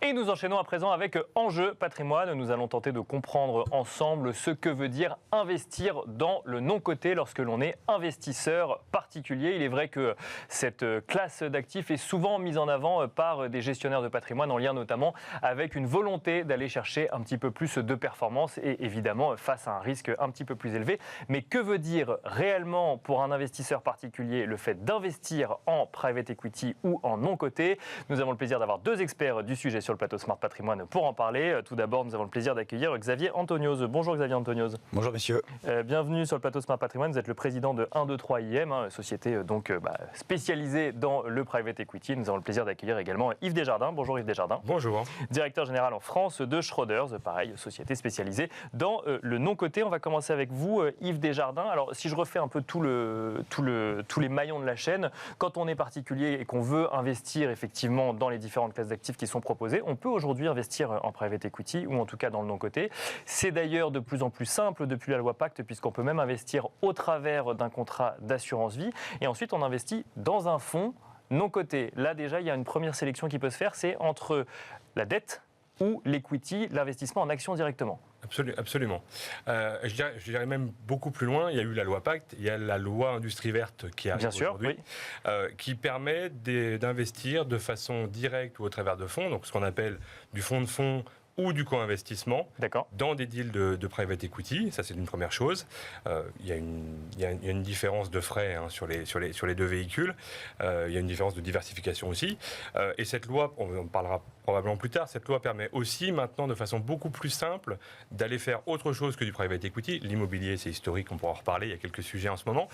Et nous enchaînons à présent avec Enjeu Patrimoine. Nous allons tenter de comprendre ensemble ce que veut dire investir dans le non-coté lorsque l'on est investisseur particulier. Il est vrai que cette classe d'actifs est souvent mise en avant par des gestionnaires de patrimoine en lien notamment avec une volonté d'aller chercher un petit peu plus de performance et évidemment face à un risque un petit peu plus élevé. Mais que veut dire réellement pour un investisseur particulier le fait d'investir en private equity ou en non-coté? Nous avons le plaisir d'avoir deux experts du sujet sur le plateau Smart Patrimoine pour en parler. Tout d'abord, nous avons le plaisir d'accueillir Xavier Antonioz. Bonjour Xavier Antonioz. Bonjour messieurs. Bienvenue sur le plateau Smart Patrimoine. Vous êtes le président de 123 IM, société spécialisée dans le private equity. Nous avons le plaisir d'accueillir également Yves Desjardins. Bonjour Yves Desjardins. Bonjour. Directeur général en France de Schroders, pareil, société spécialisée dans le non-coté. On va commencer avec vous, Yves Desjardins. Alors, si je refais un peu tous les maillons de la chaîne, quand on est particulier et qu'on veut investir effectivement dans les différentes classes d'actifs qui sont proposées, on peut aujourd'hui investir en private equity ou en tout cas dans le non-coté. C'est d'ailleurs de plus en plus simple depuis la loi Pacte puisqu'on peut même investir au travers d'un contrat d'assurance vie et ensuite on investit dans un fonds non-coté. Là déjà, il y a une première sélection qui peut se faire, c'est entre la dette ou l'equity, l'investissement en actions directement. Absolument. Je dirais même beaucoup plus loin. Il y a eu la loi Pacte, il y a la loi Industrie Verte qui arrive aujourd'hui, qui permet d'investir de façon directe ou au travers de fonds, donc ce qu'on appelle du fonds de fonds ou du co-investissement dans des deals de private equity. Ça, c'est une première chose. Il y a une différence de frais sur les deux véhicules. Il y a une différence de diversification aussi. Et cette loi, on en parlera probablement plus tard, cette loi permet aussi maintenant de façon beaucoup plus simple d'aller faire autre chose que du private equity. L'immobilier, c'est historique, on pourra en reparler, il y a quelques sujets en ce moment.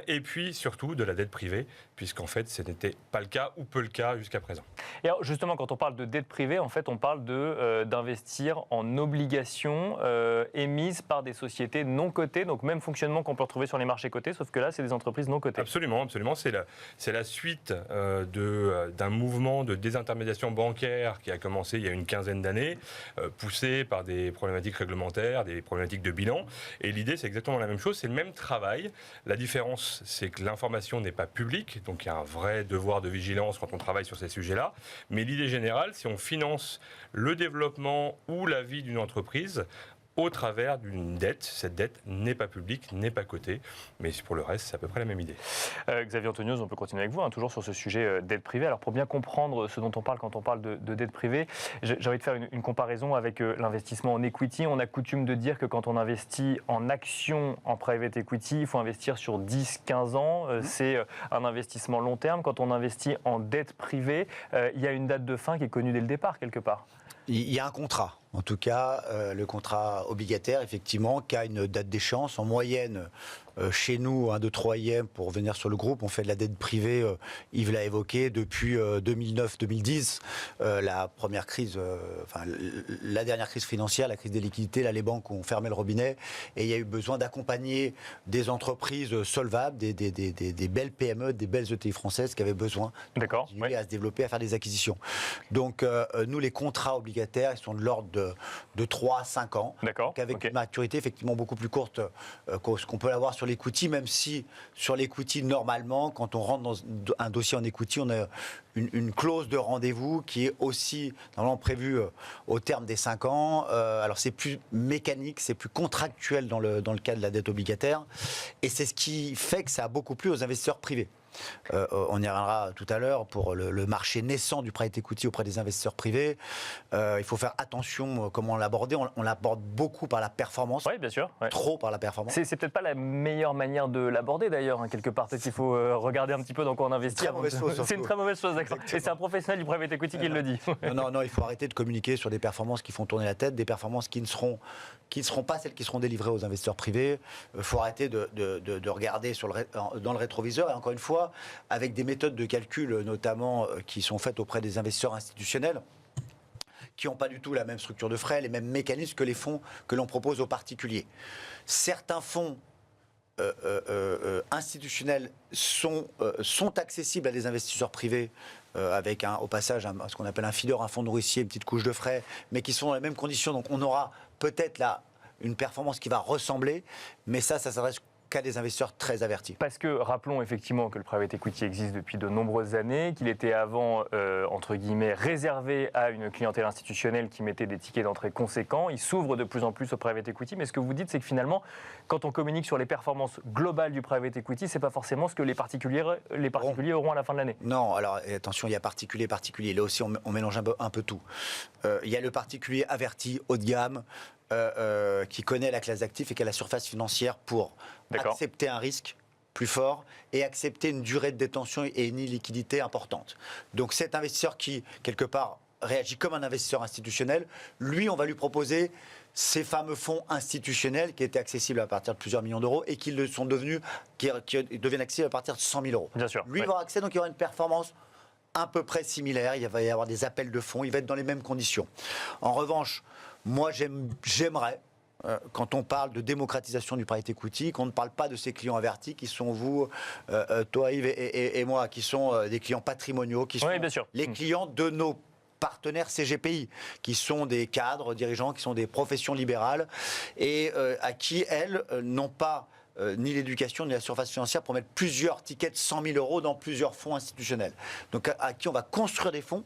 Et puis surtout de la dette privée, puisqu'en fait, ce n'était pas le cas ou peu le cas jusqu'à présent. Et alors, justement, quand on parle de dette privée, en fait, on parle d'investir en obligations émises par des sociétés non cotées, donc même fonctionnement qu'on peut retrouver sur les marchés cotés, sauf que là, c'est des entreprises non cotées. Absolument. C'est la suite d'un mouvement de désintermédiation bancaire qui a commencé il y a une quinzaine d'années, poussé par des problématiques réglementaires, des problématiques de bilan. Et l'idée, c'est exactement la même chose, c'est le même travail. La différence, c'est que l'information n'est pas publique, donc il y a un vrai devoir de vigilance quand on travaille sur ces sujets-là. Mais l'idée générale, c'est on finance le développement ou la vie d'une entreprise au travers d'une dette. Cette dette n'est pas publique, n'est pas cotée, mais pour le reste, c'est à peu près la même idée. Xavier Antonioz, on peut continuer avec vous, toujours sur ce sujet dette privée. Alors pour bien comprendre ce dont on parle quand on parle de dette privée, j'ai envie de faire une comparaison avec l'investissement en equity. On a coutume de dire que quand on investit en actions en private equity, il faut investir sur 10-15 ans. C'est un investissement long terme. Quand on investit en dette privée, il y a une date de fin qui est connue dès le départ, quelque part. Il y a un contrat. En tout cas, le contrat obligataire, effectivement, qui a une date d'échéance. En moyenne, chez nous, 1, 2, 3 IM, pour revenir sur le groupe, on fait de la dette privée, Yves l'a évoqué, depuis 2009-2010. La première crise, la dernière crise financière, la crise des liquidités, là, les banques ont fermé le robinet et il y a eu besoin d'accompagner des entreprises solvables, des belles PME, des belles ETI françaises qui avaient besoin de continuer à se développer, à faire des acquisitions. Donc, nous, les contrats obligataires, ils sont de l'ordre de 3 à 5 ans, avec une maturité effectivement beaucoup plus courte que ce qu'on peut avoir sur l'equity, même si sur l'equity, normalement, quand on rentre dans un dossier en equity, on a une clause de rendez-vous qui est aussi normalement prévue au terme des 5 ans. Alors c'est plus mécanique, c'est plus contractuel dans le cas de la dette obligataire, et c'est ce qui fait que ça a beaucoup plu aux investisseurs privés. On y reviendra tout à l'heure pour le marché naissant du private equity auprès des investisseurs privés. Il faut faire attention comment l'aborder. On l'aborde beaucoup par la performance. Oui, bien sûr. Trop par la performance. C'est peut-être pas la meilleure manière de l'aborder d'ailleurs, quelque part. Peut-être qu'il faut regarder un petit peu dans quoi on investit. C'est une très mauvaise chose, d'accord. Et c'est un professionnel du private equity qui le dit. Non, il faut arrêter de communiquer sur des performances qui font tourner la tête, des performances qui ne seront pas celles qui seront délivrées aux investisseurs privés. Il faut arrêter de regarder dans le rétroviseur. Et encore une fois, avec des méthodes de calcul, notamment, qui sont faites auprès des investisseurs institutionnels, qui n'ont pas du tout la même structure de frais, les mêmes mécanismes que les fonds que l'on propose aux particuliers. Certains fonds institutionnels sont accessibles à des investisseurs privés, avec au passage ce qu'on appelle un feeder, un fonds nourricier, une petite couche de frais, mais qui sont dans les mêmes conditions. Donc on aura peut-être là une performance qui va ressembler, mais ça s'adresse qu'à des investisseurs très avertis. Parce que rappelons effectivement que le private equity existe depuis de nombreuses années, qu'il était avant, entre guillemets, réservé à une clientèle institutionnelle qui mettait des tickets d'entrée conséquents. Il s'ouvre de plus en plus au private equity, mais ce que vous dites, c'est que finalement, quand on communique sur les performances globales du private equity, c'est pas forcément ce que les particuliers auront à la fin de l'année. Non, alors attention, il y a particulier. Là aussi, on mélange un peu tout. Il y a le particulier averti, haut de gamme, qui connaît la classe d'actifs et qui a la surface financière pour accepter un risque plus fort et accepter une durée de détention et une illiquidité importante. Donc cet investisseur qui, quelque part, réagit comme un investisseur institutionnel, lui, on va lui proposer ces fameux fonds institutionnels qui étaient accessibles à partir de plusieurs millions d'euros et qui deviennent accessibles à partir de 100 000 euros. Bien sûr. Lui, il va avoir accès, donc il y aura une performance à peu près similaire. Il va y avoir des appels de fonds, il va être dans les mêmes conditions. En revanche, moi, j'aimerais, quand on parle de démocratisation du private equity, qu'on ne parle pas de ces clients avertis qui sont vous, toi Yves et moi, qui sont des clients patrimoniaux, qui sont les clients de nos partenaires CGPI, qui sont des cadres dirigeants, qui sont des professions libérales et à qui, elles, n'ont pas ni l'éducation ni la surface financière pour mettre plusieurs tickets de 100 000 euros dans plusieurs fonds institutionnels. Donc à qui on va construire des fonds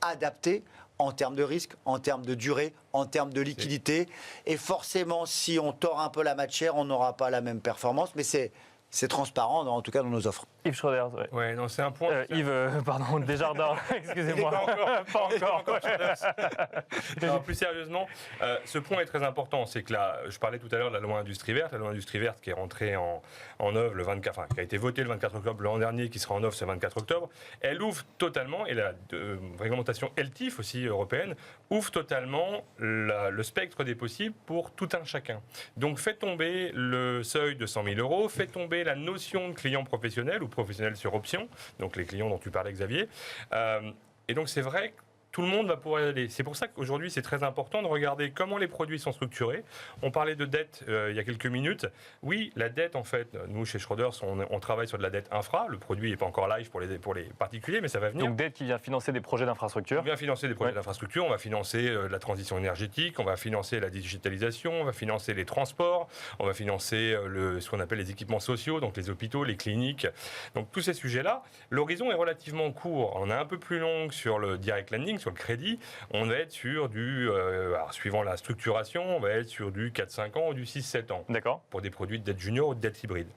adaptés en termes de risque, en termes de durée, en termes de liquidité. Et forcément, si on tord un peu la matière, on n'aura pas la même performance, mais c'est transparent, en tout cas dans nos offres. Yves Schroeder. Ouais, non, c'est un point. Pardon, Desjardins, excusez-moi. Pas encore. Non, plus sérieusement, ce point est très important. C'est que là, je parlais tout à l'heure de la loi Industrie Verte. La loi Industrie Verte qui est rentrée en œuvre le 24, enfin, qui a été votée le 24 octobre l'an dernier, qui sera en œuvre ce 24 octobre. Elle ouvre totalement, et la réglementation LTIF aussi européenne, ouvre totalement le spectre des possibles pour tout un chacun. Donc, fait tomber le seuil de 100 000 euros, fait tomber la notion de client professionnel ou professionnels sur option, donc les clients dont tu parlais, Xavier. Et donc c'est vrai que tout le monde va pouvoir y aller. C'est pour ça qu'aujourd'hui, c'est très important de regarder comment les produits sont structurés. On parlait de dette il y a quelques minutes. Oui, la dette, en fait, nous, chez Schroders, on travaille sur de la dette infra. Le produit n'est pas encore live pour les particuliers, mais ça va venir. Donc, dette qui vient financer des projets d'infrastructure. On vient financer des projets d'infrastructure, on va financer la transition énergétique, on va financer la digitalisation, on va financer les transports, on va financer ce qu'on appelle les équipements sociaux, donc les hôpitaux, les cliniques. Donc, tous ces sujets-là, l'horizon est relativement court. On est un peu plus long sur le direct lending, sur le crédit, on va être sur alors, suivant la structuration, on va être sur du 4-5 ans ou du 6-7 ans. D'accord. Pour des produits de dette junior ou de dette hybride.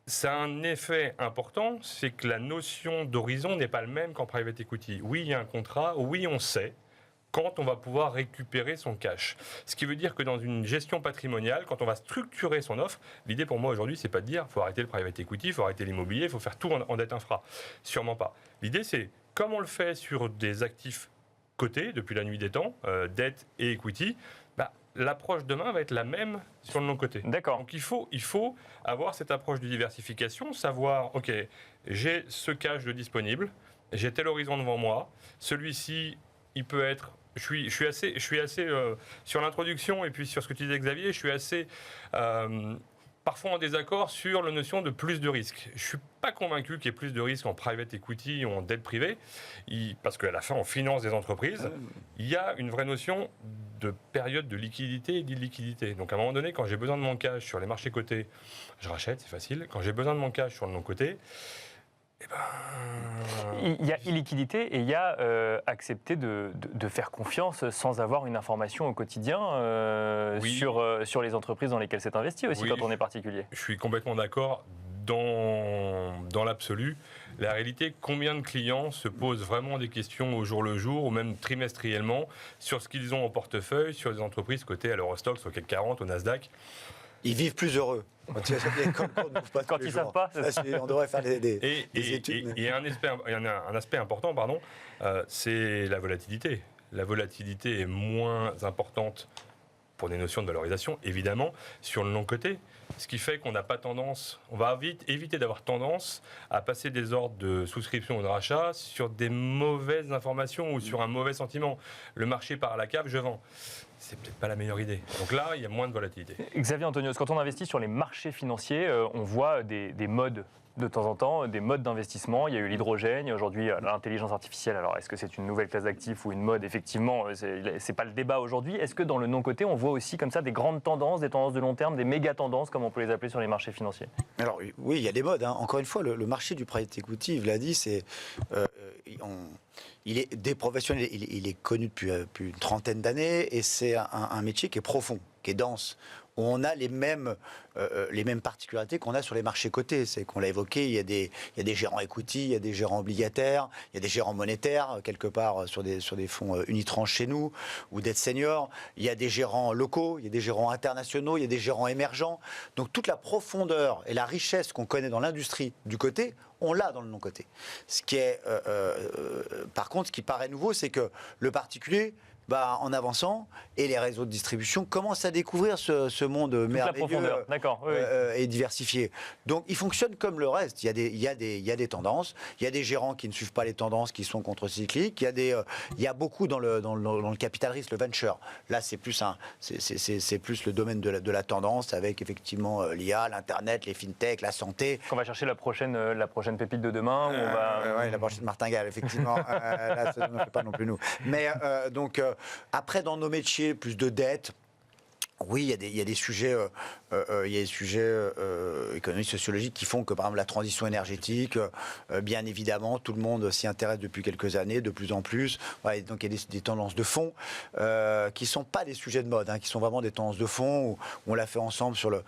Ça a un effet important, c'est que la notion d'horizon n'est pas le même qu'en private equity. Oui, il y a un contrat, oui, on sait quand on va pouvoir récupérer son cash. Ce qui veut dire que dans une gestion patrimoniale, quand on va structurer son offre, l'idée pour moi aujourd'hui, c'est pas de dire il faut arrêter le private equity, il faut arrêter l'immobilier, il faut faire tout en dette infra. Sûrement pas. L'idée, c'est comme on le fait sur des actifs cotés depuis la nuit des temps, dette et equity, l'approche demain va être la même sur le non-coté. D'accord. Donc il faut avoir cette approche de diversification, savoir, ok, j'ai ce cash de disponible, j'ai tel horizon devant moi, celui-ci, il peut être... Je suis assez sur l'introduction et puis sur ce que tu disais, Xavier, je suis assez... parfois en désaccord sur la notion de plus de risques. Je ne suis pas convaincu qu'il y ait plus de risques en private equity ou en dette privée, parce qu'à la fin, on finance des entreprises. Il y a une vraie notion de période de liquidité et d'illiquidité. Donc à un moment donné, quand j'ai besoin de mon cash sur les marchés cotés, je rachète, c'est facile. Quand j'ai besoin de mon cash sur le non-coté, il y a illiquidité et il y a accepter de faire confiance sans avoir une information au quotidien sur les entreprises dans lesquelles c'est investi aussi quand on est particulier. Je suis complètement d'accord dans l'absolu. La réalité, combien de clients se posent vraiment des questions au jour le jour ou même trimestriellement sur ce qu'ils ont en portefeuille, sur des entreprises cotées à l'Eurostoxx, au CAC 40, au Nasdaq. Ils vivent plus heureux. Quand ils ne savent pas. On devrait faire des études. Et un aspect important, c'est la volatilité. La volatilité est moins importante pour des notions de valorisation, évidemment, sur le non-coté. Ce qui fait qu'on n'a pas tendance, on va éviter d'avoir tendance à passer des ordres de souscription ou de rachat sur des mauvaises informations ou sur un mauvais sentiment. Le marché part à la cave, je vends. C'est peut-être pas la meilleure idée. Donc là, il y a moins de volatilité. Xavier Antonios, quand on investit sur les marchés financiers, on voit des modes de temps en temps des modes d'investissement. Il y a eu l'hydrogène, aujourd'hui l'intelligence artificielle. Alors, est-ce que c'est une nouvelle classe d'actifs ou une mode? Effectivement, c'est pas le débat aujourd'hui. Est-ce que dans le non-coté, on voit aussi comme ça des grandes tendances, des tendances de long terme, des méga tendances, comme on peut les appeler sur les marchés financiers? Alors oui, il y a des modes. Encore une fois, le marché du private equity, Yves l'a dit, il est des professionnels, il est connu depuis une trentaine d'années et c'est un métier qui est profond, qui est dense. Où on a les mêmes particularités qu'on a sur les marchés cotés. C'est qu'on l'a évoqué, il y a des gérants equity, il y a des gérants obligataires, il y a des gérants monétaires, quelque part sur des fonds unitranches chez nous, ou dettes seniors. Il y a des gérants locaux, il y a des gérants internationaux, il y a des gérants émergents. Donc toute la profondeur et la richesse qu'on connaît dans l'industrie du côté, on l'a dans le non-coté. Ce qui est, par contre, ce qui paraît nouveau, c'est que le particulier, en avançant, et les réseaux de distribution commencent à découvrir ce monde merveilleux et diversifié. Donc, ils fonctionnent comme le reste. Il y a des tendances. Il y a des gérants qui ne suivent pas les tendances, qui sont contre-cycliques. Il y a beaucoup dans le capital risque, le venture. Là, c'est plus le domaine de la tendance, avec effectivement l'IA, l'Internet, les fintech, la santé. On va chercher la prochaine pépite de demain. Oui, la prochaine martingale, effectivement. Là, ça ne fait pas non plus nous. Mais après, dans nos métiers, plus de dettes. Oui, il y a des sujets, économiques, sociologiques qui font que, par exemple, la transition énergétique, bien évidemment, tout le monde s'y intéresse depuis quelques années, de plus en plus. Ouais, donc il y a des tendances de fond qui ne sont pas des sujets de mode, qui sont vraiment des tendances de fond. Où on l'a fait ensemble sur le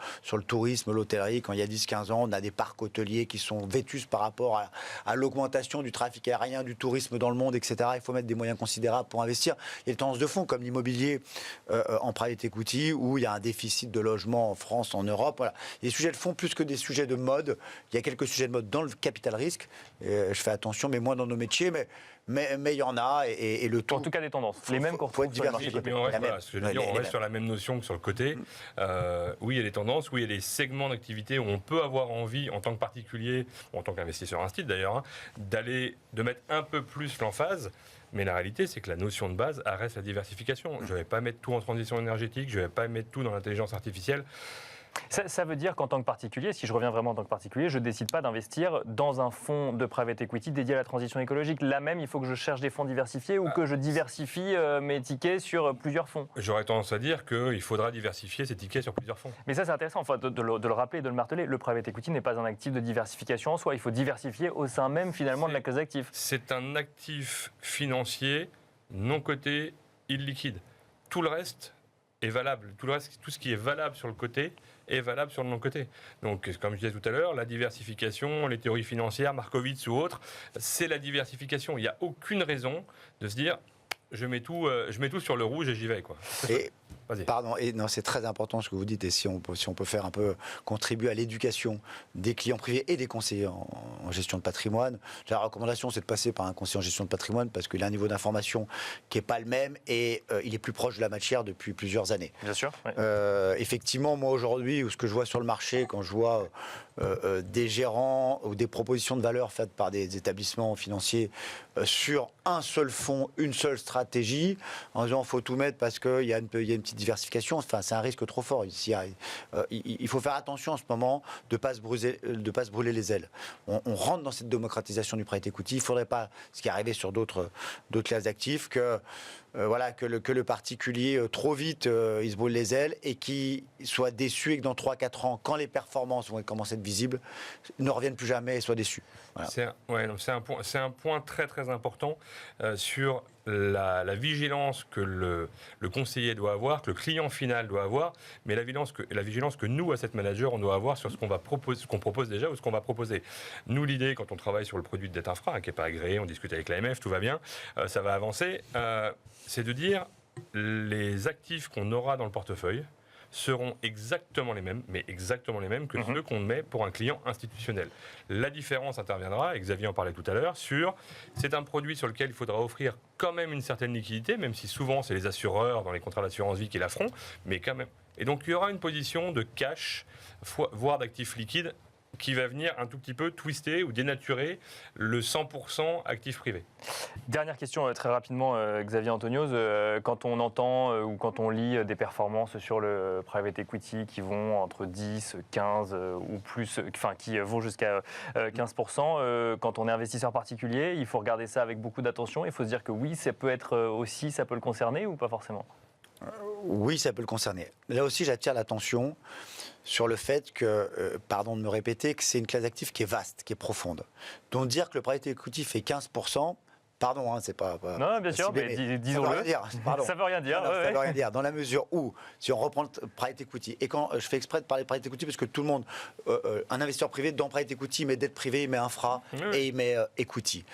tourisme, l'hôtellerie. Quand il y a 10-15 ans, on a des parcs hôteliers qui sont vétustes par rapport à l'augmentation du trafic aérien, du tourisme dans le monde, etc. Il faut mettre des moyens considérables pour investir. Il y a des tendances de fond comme l'immobilier en private equity, où il y a un déficit de logement en France, en Europe. Voilà. Les sujets de fond plus que des sujets de mode. Il y a quelques sujets de mode dans le capital risque. Je fais attention, mais moins dans nos métiers. Mais il y en a et le tout. En tout cas, des tendances. Les mêmes qu'on retrouve sur les marchés cotés. On reste sur la même notion que sur le côté. Oui, il y a des tendances. Oui, il y a des segments d'activité où on peut avoir envie, en tant que particulier, ou en tant qu'investisseur institut d'ailleurs, de mettre un peu plus l'emphase. Mais la réalité, c'est que la notion de base reste la diversification. Je ne vais pas mettre tout en transition énergétique, je ne vais pas mettre tout dans l'intelligence artificielle. Ça veut dire qu'en tant que particulier, si je reviens vraiment en tant que particulier, je ne décide pas d'investir dans un fonds de private equity dédié à la transition écologique. Là même, il faut que je cherche des fonds diversifiés ou que je diversifie mes tickets sur plusieurs fonds. J'aurais tendance à dire qu'il faudra diversifier ces tickets sur plusieurs fonds. Mais ça, c'est intéressant de le rappeler et de le marteler. Le private equity n'est pas un actif de diversification en soi. Il faut diversifier au sein même, finalement, de la classe d'actifs. C'est un actif financier non coté, illiquide. Tout le reste est valable. Tout ce qui est valable sur le côté est valable sur le non-côté. Donc, comme je disais tout à l'heure, la diversification, les théories financières, Markowitz ou autres, c'est la diversification. Il n'y a aucune raison de se dire je mets tout sur le rouge et j'y vais, quoi. Pardon, non, c'est très important ce que vous dites, et si on peut faire un peu contribuer à l'éducation des clients privés et des conseillers en gestion de patrimoine. La recommandation, c'est de passer par un conseiller en gestion de patrimoine parce qu'il a un niveau d'information qui n'est pas le même et il est plus proche de la matière depuis plusieurs années. Bien sûr. Oui. Effectivement, moi aujourd'hui, ce que je vois sur le marché, quand je vois des gérants ou des propositions de valeur faites par des établissements financiers sur un seul fonds, une seule stratégie, en disant qu'il faut tout mettre parce qu'il y a une petite diversification, enfin, c'est un risque trop fort. Il faut faire attention en ce moment de ne pas se brûler les ailes. On rentre dans cette démocratisation du private equity. Il ne faudrait pas, ce qui est arrivé sur d'autres classes d'actifs, que le particulier, trop vite, il se brûle les ailes et qu'il soit déçu et que dans 3-4 ans, quand les performances vont commencer à être visibles, ne reviennent plus jamais et soit déçu. Voilà. C'est un point très très important sur la vigilance que le conseiller doit avoir, que le client final doit avoir, mais la vigilance que nous, asset managers, on doit avoir sur ce qu'on propose déjà ou ce qu'on va proposer. Nous, l'idée, quand on travaille sur le produit de dette infra, qui n'est pas agréé, on discute avec l'AMF, tout va bien, ça va avancer, c'est de dire les actifs qu'on aura dans le portefeuille seront exactement les mêmes, que ceux qu'on met pour un client institutionnel. La différence interviendra, et Xavier en parlait tout à l'heure, c'est un produit sur lequel il faudra offrir quand même une certaine liquidité, même si souvent c'est les assureurs dans les contrats d'assurance vie qui la feront, mais quand même. Et donc il y aura une position de cash, voire d'actifs liquides qui va venir un tout petit peu twister ou dénaturer le 100% actif privé. Dernière question très rapidement, Xavier Antonioz. Quand on entend ou quand on lit des performances sur le private equity qui vont entre 10, 15 ou plus, enfin qui vont jusqu'à 15%, quand on est investisseur particulier, il faut regarder ça avec beaucoup d'attention. Il faut se dire que oui, ça peut être aussi, ça peut le concerner ou pas forcément? Oui, ça peut le concerner. Là aussi, j'attire l'attention sur le fait que, pardon de me répéter, que c'est une classe d'actifs qui est vaste, qui est profonde. Donc dire que le private equity fait 15%, pardon, hein, c'est pas non, bien sûr, mais disons-le. Ça veut rien dire. Ça veut rien dire. Dans la mesure où, si on reprend le private equity, et quand je fais exprès de parler de private equity, parce que tout le monde, un investisseur privé dans private equity, il met dette privée, il met infra et il met equity.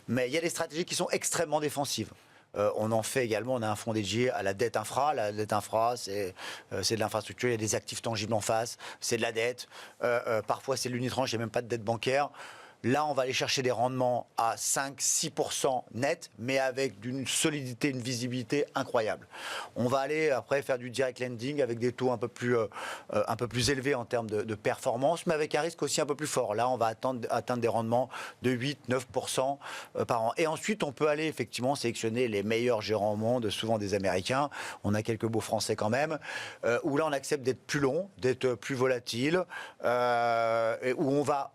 Mais il y a des stratégies qui sont extrêmement défensives. On en fait également, on a un fonds dédié à la dette infra. La dette infra, c'est de l'infrastructure, il y a des actifs tangibles en face, c'est de la dette. Parfois, c'est l'unitranche, il n'y a même pas de dette bancaire. Là, on va aller chercher des rendements à 5-6% net, mais avec une solidité, une visibilité incroyable. On va aller après faire du direct lending avec des taux un peu plus élevés en termes de performance, mais avec un risque aussi un peu plus fort. Là, on va atteindre des rendements de 8-9% par an. Et ensuite, on peut aller effectivement sélectionner les meilleurs gérants au monde, souvent des Américains. On a quelques beaux Français quand même, où là, on accepte d'être plus long, d'être plus volatile, où on va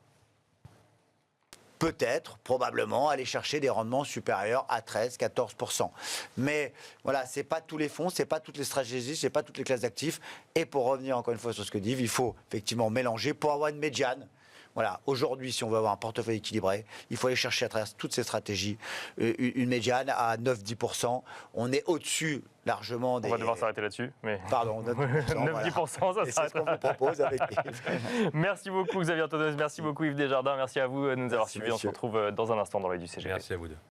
peut-être, probablement, aller chercher des rendements supérieurs à 13-14%. Mais voilà, ce n'est pas tous les fonds, ce n'est pas toutes les stratégies, ce n'est pas toutes les classes d'actifs. Et pour revenir encore une fois sur ce que dit Yves, il faut effectivement mélanger pour avoir une médiane. Voilà, aujourd'hui, si on veut avoir un portefeuille équilibré, il faut aller chercher à travers toutes ces stratégies une médiane à 9-10%. On est au-dessus largement des... On va devoir s'arrêter là-dessus. Mais... Pardon, 9-10%, ça s'arrête. C'est ce qu'on vous propose avec Merci beaucoup Xavier Antonioz, merci beaucoup Yves Desjardins, merci à vous de nous avoir suivis. On se retrouve dans un instant dans l'œil du CGP. Merci à vous deux.